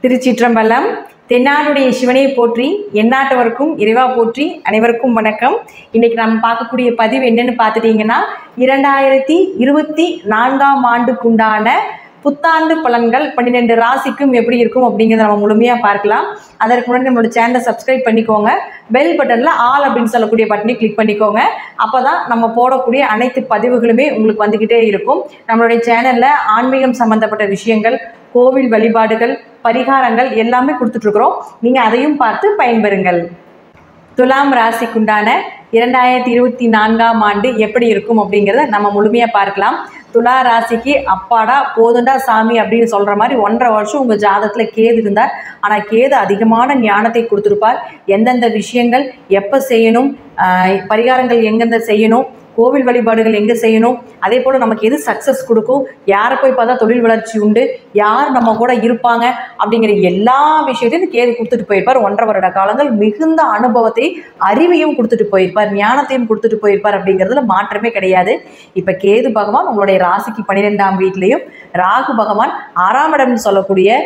திருச்சிற்றம்பலம். தென்னாடுடைய சிவனை போற்றி, எந்நாட்டவருக்கும் இறைவா போற்றி. அனைவருக்கும் வணக்கம். இன்னைக்கு நம்ம பார்க்கக்கூடிய பதிவு என்னன்னு பார்த்துட்டீங்கன்னா, 2024ஆம் ஆண்டுக்குண்டான புத்தாண்டு பலன்கள் 12 ராசிக்கும் எப்படி இருக்கும் அப்படிங்கிறத நம்ம முழுமையாக பார்க்கலாம். அதற்கு முன்னாடி நம்மளோட சேனலை சப்ஸ்கிரைப் பண்ணிக்கோங்க. பெல் பட்டனில் ஆல் அப்படின்னு சொல்லக்கூடிய பட்டனை கிளிக் பண்ணிக்கோங்க. அப்போ தான் நம்ம போடக்கூடிய அனைத்து பதிவுகளுமே உங்களுக்கு வந்துக்கிட்டே இருக்கும். நம்மளுடைய சேனலில் ஆன்மீகம் சம்மந்தப்பட்ட விஷயங்கள், கோவில் வழிபாடுகள், பரிகாரங்கள் எல்லாமே கொடுத்துட்ருக்குறோம். நீங்கள் அதையும் பார்த்து பயன்பெறுங்கள். துலாம் ராசிக்குண்டான 2024ஆம் ஆண்டு எப்படி இருக்கும் அப்படிங்கிறத நம்ம முழுமையாக பார்க்கலாம். துலா ராசிக்கு அப்பாடா போதுண்டா சாமி அப்படின்னு சொல்கிற மாதிரி 1.5 வருஷம் உங்கள் ஜாதகத்தில் கேது இருந்தார். ஆனால் கேது அதிகமான ஞானத்தை கொடுத்துருப்பார். எந்தெந்த விஷயங்கள் எப்போ செய்யணும், பரிகாரங்கள் எங்கெந்த செய்யணும், கோவில் வழிபாடுகள் எங்கே செய்யணும், அதே போல் நமக்கு எது சக்ஸஸ் கொடுக்கும், யாரை போய் பார்த்தா தொழில் வளர்ச்சி உண்டு, யார் நம்ம கூட இருப்பாங்க அப்படிங்கிற எல்லா விஷயத்தையும் கேது கொடுத்துட்டு போயிருப்பார். 1.5 வருட காலங்கள் மிகுந்த அனுபவத்தை, அறிவையும் கொடுத்துட்டு போயிருப்பார், ஞானத்தையும் கொடுத்துட்டு போயிருப்பார். அப்படிங்கிறதுல மாற்றமே கிடையாது. இப்போ கேது பகவான் உங்களுடைய ராசிக்கு 12ஆம் வீட்லேயும், ராகு பகவான் 6ஆம் இடம்னு சொல்லக்கூடிய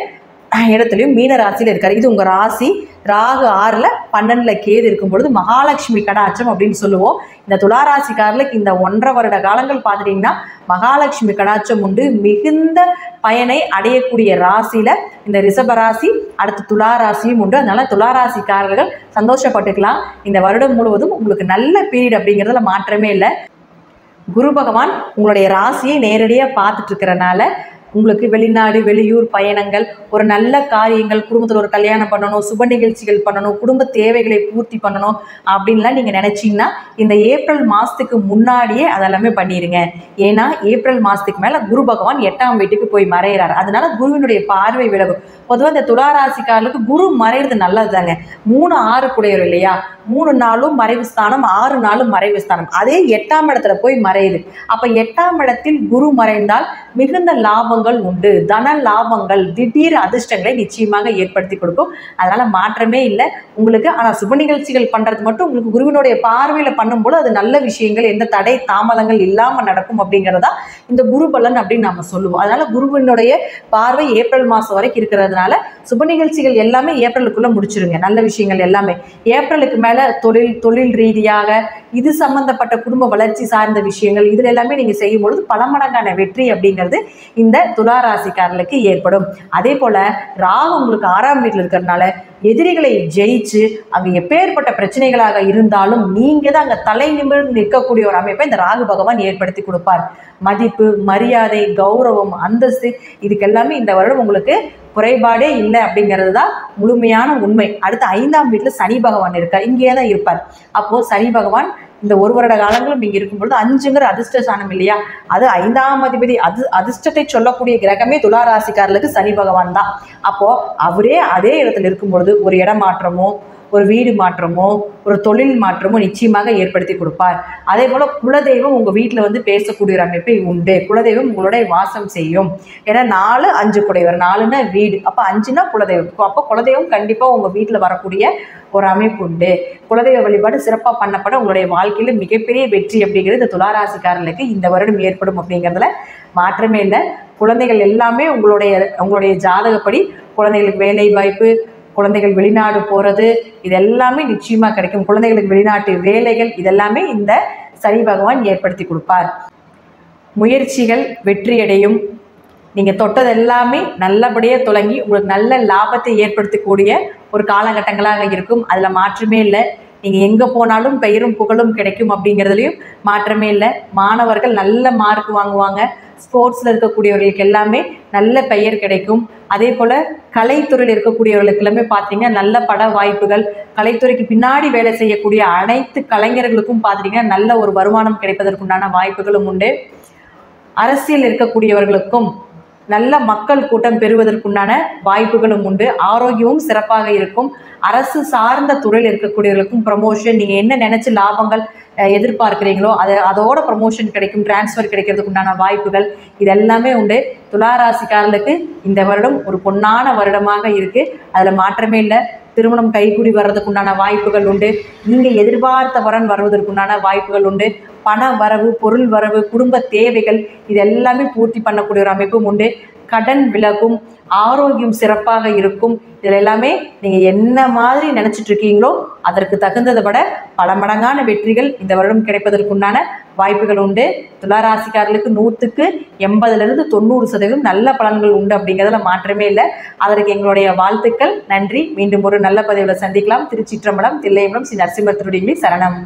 இடத்துலையும் மீன ராசியில் இருக்கார். இது உங்கள் ராசி. ராகு 6ல் 12ல் கேது இருக்கும் பொழுது மகாலட்சுமி கடாட்சம் அப்படின்னு சொல்லுவோம். இந்த துளாராசிக்காரர்களுக்கு இந்த 1.5 வருட காலங்கள் பார்த்துட்டிங்கன்னா மகாலட்சுமி கடாட்சம் உண்டு. மிகுந்த பயனை அடையக்கூடிய ராசியில் இந்த ரிஷபராசி, அடுத்து துளாராசியும் உண்டு. அதனால துளாராசிக்காரர்கள் சந்தோஷப்பட்டுக்கலாம். இந்த வருடம் முழுவதும் உங்களுக்கு நல்ல பீரியட் அப்படிங்கிறதுல மாற்றமே இல்லை. குரு பகவான் உங்களுடைய ராசியை நேரடியாக பார்த்துட்டு இருக்கிறனால உங்களுக்கு வெளிநாடு, வெளியூர் பயணங்கள், ஒரு நல்ல காரியங்கள், குடும்பத்தில் ஒரு கல்யாணம் பண்ணணும், சுப நிகழ்ச்சிகள் பண்ணணும், குடும்ப தேவைகளை பூர்த்தி பண்ணணும் அப்படின்லாம் நீங்கள் நினச்சிங்கன்னா இந்த ஏப்ரல் மாதத்துக்கு முன்னாடியே அதெல்லாமே பண்ணிடுங்க. ஏன்னா ஏப்ரல் மாதத்துக்கு மேலே குரு பகவான் 8ஆம் வீட்டுக்கு போய் மறைகிறார். அதனால குருவினுடைய பார்வை விலகும். பொதுவாக இந்த துளாராசிக்காரர்களுக்கு குரு மறைகிறது நல்லது தாங்க. 3, 6 கூடையவர் இல்லையா, 3 நாளும் மறைவு ஸ்தானம், 6 நாளும் மறைவு ஸ்தானம். அதே 8ஆம் இடத்துல போய் மறையுது. அப்போ 8ஆம் இடத்தில் குரு மறைந்தால் மிகுந்த லாபங்கள் உண்டு, தன லாபங்கள், திடீர் அதிர்ஷ்டங்களை நிச்சயமாக ஏற்படுத்தி கொடுக்கும். அதனால மாற்றமே இல்லை உங்களுக்கு. ஆனால் சுப நிகழ்ச்சிகள் பண்ணுறது மட்டும் உங்களுக்கு குருவினுடைய பார்வையில் பண்ணும்போது அது நல்ல விஷயங்கள், எந்த தடை தாமதங்கள் இல்லாமல் நடக்கும் அப்படிங்கிறதா இந்த குரு பலன் அப்படின்னு நம்ம சொல்லுவோம். அதனால குருவினுடைய பார்வை ஏப்ரல் மாதம் வரைக்கும் இருக்கிறதுனால சுப நிகழ்ச்சிகள் எல்லாமே ஏப்ரலுக்குள்ள முடிச்சிருங்க. நல்ல விஷயங்கள் எல்லாமே ஏப்ரலுக்கு மேல தொழில் ரீதியாக இது சம்பந்தப்பட்ட குடும்ப வளர்ச்சி சார்ந்த விஷயங்கள் இதுல எல்லாமே நீங்க செய்யும் பொழுது பல மடங்கான வெற்றி அப்படிங்கிறது இந்த துளாராசிக்காரர்களுக்கு ஏற்படும். அதே போல ராகு உங்களுக்கு 6ஆம் வீட்டில் இருக்கிறதுனால எதிரிகளை ஜெயிச்சு அங்கே எப்பேற்பட்ட பிரச்சனைகளாக இருந்தாலும் நீங்க தான் அங்கே தலை நிமிர்ந்து நிற்கக்கூடிய ஒரு அமைப்பை இந்த ராகு பகவான் ஏற்படுத்தி கொடுப்பார். மதிப்பு, மரியாதை, கௌரவம், அந்தஸ்து இதுக்கெல்லாமே இந்த வருடம் உங்களுக்கு குறைபாடே இல்லை அப்படிங்கிறது தான் முழுமையான உண்மை. அடுத்து 5ஆம் வீட்டில் சனி பகவான் இருக்கார். இங்கேயே தான் இருப்பார். அப்போது சனி பகவான் இந்த 1 வருட காலங்களும் இங்கே இருக்கும்பொழுது 5ங்கிற அதிர்ஷ்ட ஸ்தானம் இல்லையா, அது 5ஆம் அதிபதி, அதிர்ஷ்டத்தை சொல்லக்கூடிய கிரகமே துளாராசிக்காரர்களுக்கு சனி பகவான் தான். அப்போது அவரே அதே இடத்துல இருக்கும் பொழுது ஒரு இடமாற்றமோ, ஒரு வீடு மாற்றமோ, ஒரு தொழில் மாற்றமோ நிச்சயமாக ஏற்படுத்தி கொடுப்பார். அதே போல் குலதெய்வம் உங்கள் வீட்டில் வந்து பேசக்கூடிய ஒரு அமைப்பை உண்டு. குலதெய்வம் உங்களுடைய வாசம் செய்யும். ஏன்னா 4, 5 கூடையவர், 4ன்னா வீடு, அப்போ 5ன்னா குலதெய்வம். அப்போ குலதெய்வம் கண்டிப்பாக உங்கள் வீட்டில் வரக்கூடிய ஒரு அமைப்பு உண்டு. குலதெய்வ வழிபாடு சிறப்பாக பண்ணப்பட உங்களுடைய வாழ்க்கையில் மிகப்பெரிய வெற்றி அப்படிங்கிறது இந்த துளாராசிக்காரர்களுக்கு இந்த வருடம் ஏற்படும் அப்படிங்கிறதுல மாற்றமே இல்லை. குழந்தைகள் எல்லாமே உங்களுடைய ஜாதகப்படி குழந்தைகளுக்கு வேலை வாய்ப்பு, குழந்தைகள் வெளிநாடு போகிறது இதெல்லாமே நிச்சயமாக கிடைக்கும். குழந்தைகளுக்கு வெளிநாட்டு வேலைகள் இதெல்லாமே இந்த சனி பகவான் ஏற்படுத்தி கொடுப்பார். முயற்சிகள் வெற்றியடையும். நீங்கள் தொட்டது எல்லாமே நல்லபடியாக தொடங்கி உங்களுக்கு நல்ல லாபத்தை ஏற்படுத்தக்கூடிய ஒரு காலகட்டங்களாக இருக்கும். அதில் மாற்றமே இல்லை. நீங்கள் எங்கே போனாலும் பெயரும் புகழும் கிடைக்கும் அப்படிங்கிறதுலையும் மாற்றமே இல்லை. மாணவர்கள் நல்ல மார்க் வாங்குவாங்க. ஸ்போர்ட்ஸில் இருக்கக்கூடியவர்களுக்கு எல்லாமே நல்ல பெயர் கிடைக்கும். அதே போல் கலைத்துறையில் இருக்கக்கூடியவர்களுக்கு எல்லாமே பார்த்தீங்கன்னா நல்ல பட வாய்ப்புகள், கலைத்துறைக்கு பின்னாடி வேலை செய்யக்கூடிய அனைத்து கலைஞர்களுக்கும் பார்த்தீங்கன்னா நல்ல ஒரு வருமானம் கிடைப்பதற்குண்டான வாய்ப்புகளும் உண்டு. அரசியல் இருக்கக்கூடியவர்களுக்கும் நல்ல மக்கள் கூட்டம் பெறுவதற்குண்டான வாய்ப்புகளும் உண்டு. ஆரோக்கியமும் சிறப்பாக இருக்கும். அரசு சார்ந்த துறையில் இருக்கக்கூடியவர்களுக்கும் ப்ரமோஷன், நீங்கள் என்ன நினச்சி லாபங்கள் எதிர்பார்க்குறீங்களோ அதோட ப்ரமோஷன் கிடைக்கும், டிரான்ஸ்ஃபர் கிடைக்கிறதுக்கு உண்டான வாய்ப்புகள் இதெல்லாமே உண்டு. துளாராசிக்காரர்களுக்கு இந்த வருடம் ஒரு பொன்னான வருடமாக இருக்குது. அதில் மாற்றமே இல்லை. திருமணம் கைகூடி வர்றதுக்குண்டான வாய்ப்புகள் உண்டு. நீங்கள் எதிர்பார்த்த வரன் வருவதற்குண்டான வாய்ப்புகள் உண்டு. பண வரவு, பொருள் வரவு, குடும்ப தேவைகள் இது எல்லாமே பூர்த்தி பண்ணக்கூடிய ஒரு அமைப்பும் உண்டு. கடன் விலகும், ஆரோக்கியம் சிறப்பாக இருக்கும். இதில் எல்லாமே நீங்கள் என்ன மாதிரி நினச்சிட்டு இருக்கீங்களோ அதற்கு தகுந்ததை விட பல மடங்கான வெற்றிகள் இந்த வருடம் கிடைப்பதற்குண்டான வாய்ப்புகள் உண்டு. துளாராசிக்காரர்களுக்கு 100க்கு 80லிருந்து 90% நல்ல பலன்கள் உண்டு அப்படிங்கிறதுல மாற்றமே இல்லை. அதற்கு எங்களுடைய வாழ்த்துக்கள். நன்றி. மீண்டும் ஒரு நல்ல பதிவில் சந்திக்கலாம். திருச்சிற்றம்பலம், தில்லையம்பலம், ஸ்ரீ நரசிம்மர் திருவடிகளே சரணம்.